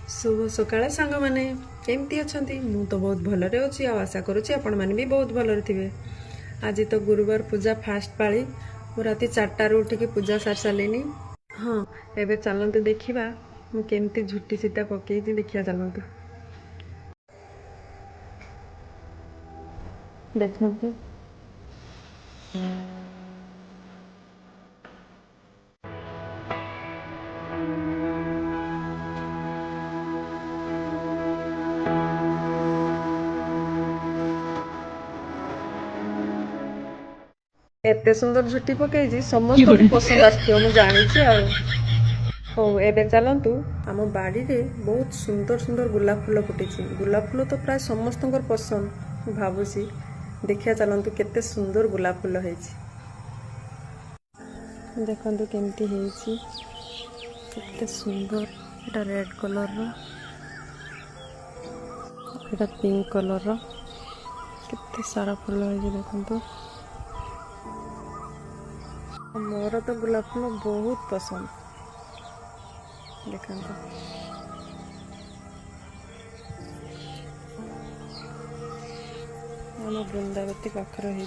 शुभ सकाळ सांग मैंने केमती अच्छा मु तो बहुत भलरे अच्छी आशा करुच्ची आपण मैंने भी बहुत भलरे थे। आज तो गुरुवार पूजा फास्ट पाली मु राति 4टार उठिकी पूजा सारी सारे। हाँ एबे चलते देखा मुझे झुटी सीता पकई देखा चलते देखते एते सुंदर झुटी पकई समस्त पसंद आसो जानी। हाँ एबे चलतु आम बाड़ी रे बहुत सुंदर सुंदर गुलाब फूल फुटी। गुलाब फूल तो प्राय समस्त पसंद भावुसी देखिया चलतु केते सुंदर गुलाब फूल है देखु केमती केते सुंदर एटा रेड कलर एटा पिंक कलर केते सारा फूल है देखु। मोर तो गुलाब फूल बहुत पसंद देखु आम बृंदावती पाखर है।